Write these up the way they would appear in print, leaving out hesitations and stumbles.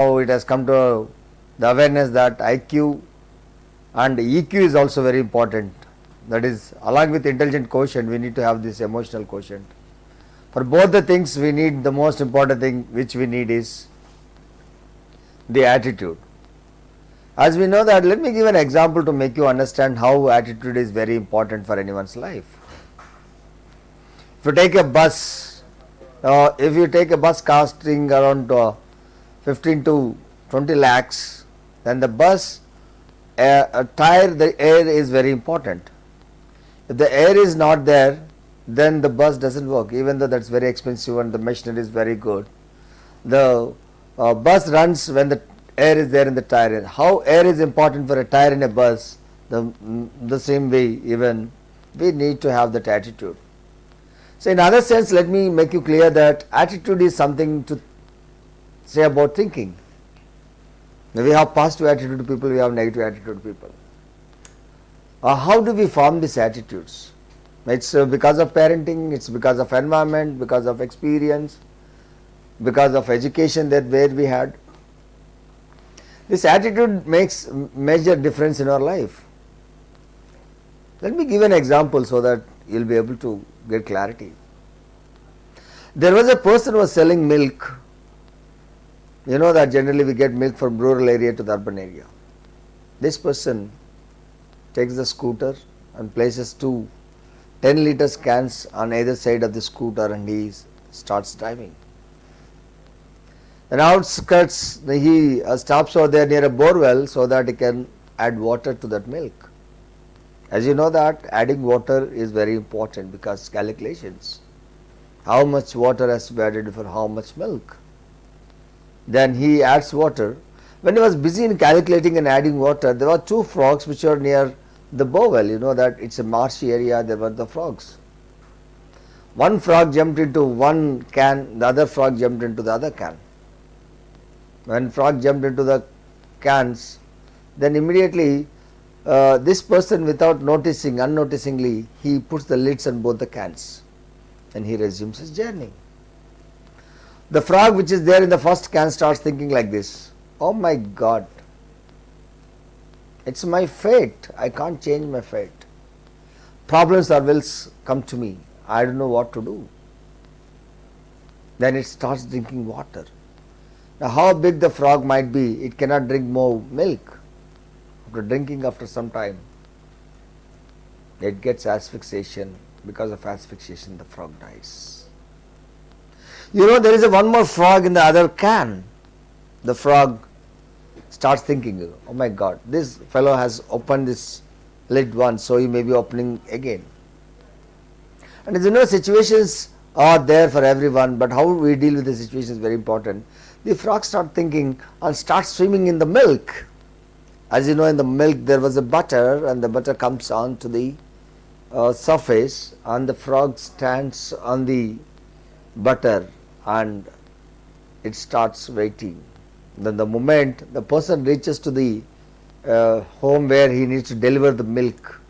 Now it has come to the awareness that IQ and EQ is also very important. That is, along with intelligent quotient, we need to have this emotional quotient. For both the things, we need the most important thing which we need is the attitude. As we know that, let me give an example to make you understand how attitude is very important for anyone's life. If you take a bus, costing around 15 to 20 lakhs, then the bus tire, the air is very important. If the air is not there, then the bus doesn't work, even though that's very expensive and the machinery is very good. The bus runs when the air is there in the tire. How air is important for a tire in a bus, the same way even we need to have that attitude. So in other sense, let me make you clear that attitude is something to say about thinking. We have positive attitude to people, we have negative attitude to people. How do we form these attitudes? It's because of parenting, it's because of environment, because of experience, because of education that where we had. This attitude makes major difference in our life. Let me give an example so that you will be able to get clarity. There was a person who was selling milk. You know that generally we get milk from rural area to the urban area. This person takes the scooter and places two 10 liters cans on either side of the scooter and he starts driving. In outskirts, he stops over there near a borewell so that he can add water to that milk. As you know that adding water is very important because calculations. How much water has to be added for how much milk? Then he adds water. When he was busy in calculating and adding water, there were two frogs which are near the borewell. You know that it's a marshy area, there were the frogs. One frog jumped into one can, the other frog jumped into the other can. When frog jumped into the cans, then immediately this person without noticing, unnoticingly, he puts the lids on both the cans and he resumes his journey. The frog which is there in the first can starts thinking like this, oh my God, it's my fate, I can't change my fate. Problems or wills come to me, I don't know what to do. Then it starts drinking water. Now how big the frog might be, it cannot drink more milk. After drinking after some time, it gets asphyxiation. Because of asphyxiation, the frog dies. You know, there is one more frog in the other can. The frog starts thinking, oh my God, this fellow has opened this lid once, so he may be opening again. And as you know, situations are there for everyone, but how we deal with the situation is very important. The frog starts thinking and starts swimming in the milk. As you know, in the milk there was a butter, and the butter comes on to the surface, and the frog stands on the butter and it starts waiting. Then the moment the person reaches to the home where he needs to deliver the milk,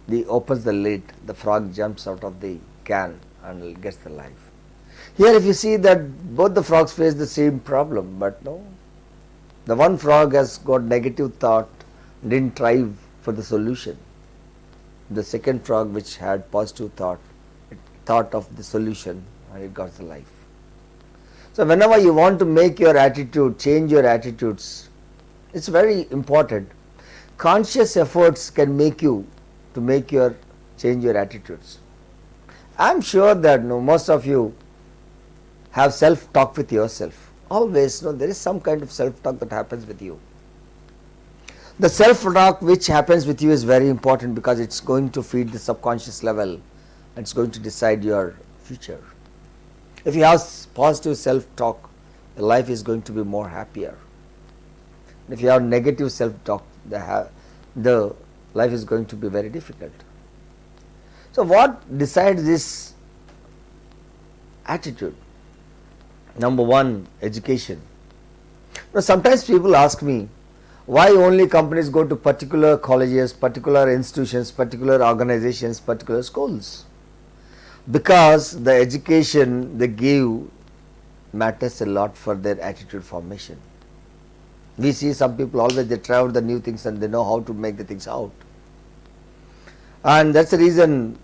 he opens the lid, the frog jumps out of the can and gets the life. Here if you see that both the frogs face the same problem, but no, the one frog has got negative thought, didn't try for the solution. The second frog which had positive thought, it thought of the solution and it got the life. So whenever you want to make your attitude, change your attitudes, it's very important. Conscious efforts can make you to change your attitudes. I am sure that most of you have self-talk with yourself. Always there is some kind of self-talk that happens with you. The self-talk which happens with you is very important because it's going to feed the subconscious level and it's going to decide your future. If you have positive self-talk, your life is going to be more happier. If you have negative self-talk, the life is going to be very difficult. So what decides this attitude? Number one, education. Now sometimes people ask me, why only companies go to particular colleges, particular institutions, particular organizations, particular schools? Because the education they give matters a lot for their attitude formation. We see some people always they try out the new things and they know how to make the things out. And that's the reason,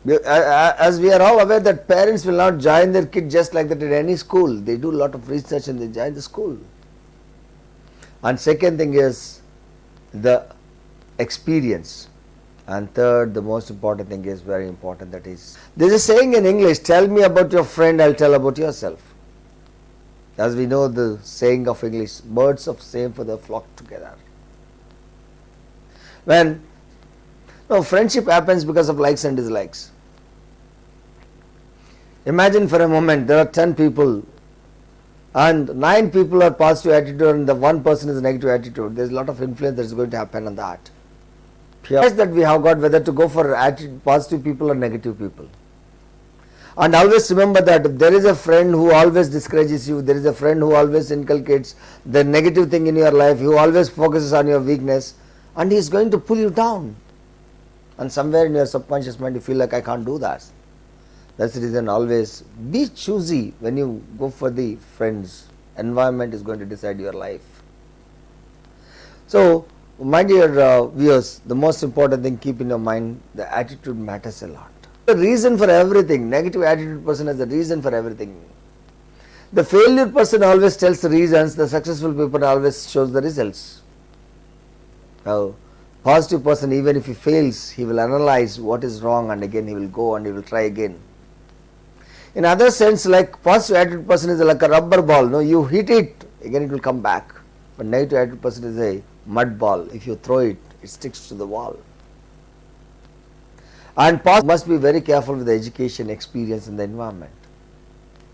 as we are all aware that parents will not join their kid just like that in any school. They do a lot of research and they join the school. And second thing is the experience. And third, the most important thing is very important, that is, there is a saying in English, tell me about your friend, I'll tell about yourself. As we know the saying of English, birds of same feather flock together. When friendship happens because of likes and dislikes. Imagine for a moment there are 10 people and 9 people are positive attitude and the one person is negative attitude. There is a lot of influence that is going to happen on that. Choice that we have got whether to go for positive people or negative people. And always remember that there is a friend who always discourages you, there is a friend who always inculcates the negative thing in your life, who always focuses on your weakness, and he is going to pull you down. And somewhere in your subconscious mind you feel like I can't do that. That's the reason always be choosy when you go for the friends. Environment is going to decide your life. So, my dear viewers, the most important thing, keep in your mind, the attitude matters a lot. The reason for everything, negative attitude person has the reason for everything. The failure person always tells the reasons, the successful people always shows the results. Now, positive person, even if he fails, he will analyze what is wrong and again he will go and he will try again. In other sense, like positive attitude person is like a rubber ball, no, you hit it, again it will come back. But negative attitude person is a mud ball, if you throw it, it sticks to the wall. And must be very careful with the education, experience and the environment.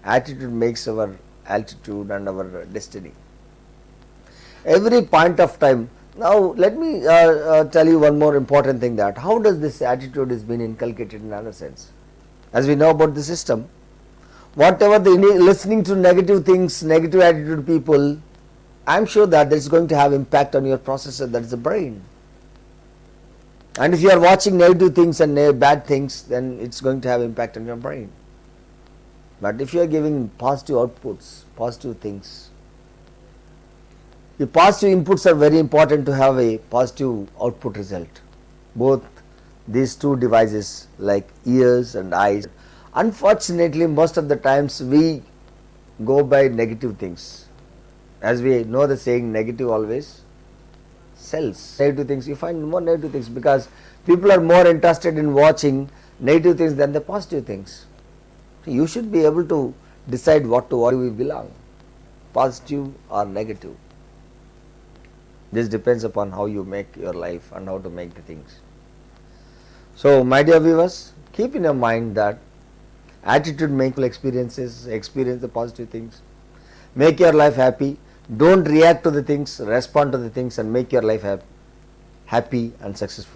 Attitude makes our altitude and our destiny. Every point of time. Now let me tell you one more important thing, that how does this attitude is being inculcated in another sense. As we know about the system, whatever the listening to negative things, negative attitude people, I am sure that is going to have impact on your processor, that is the brain. And if you are watching negative things and bad things, then it's going to have impact on your brain. But if you are giving positive outputs, positive things, the positive inputs are very important to have a positive output result. Both these two devices like ears and eyes. Unfortunately, most of the times we go by negative things. As we know the saying, negative always sells. Negative things, you find more negative things because people are more interested in watching negative things than the positive things. You should be able to decide what you belong, positive or negative. This depends upon how you make your life and how to make the things. So, my dear viewers, keep in your mind that attitude makes experiences, experience the positive things, make your life happy. Don't react to the things, respond to the things and make your life happy and successful.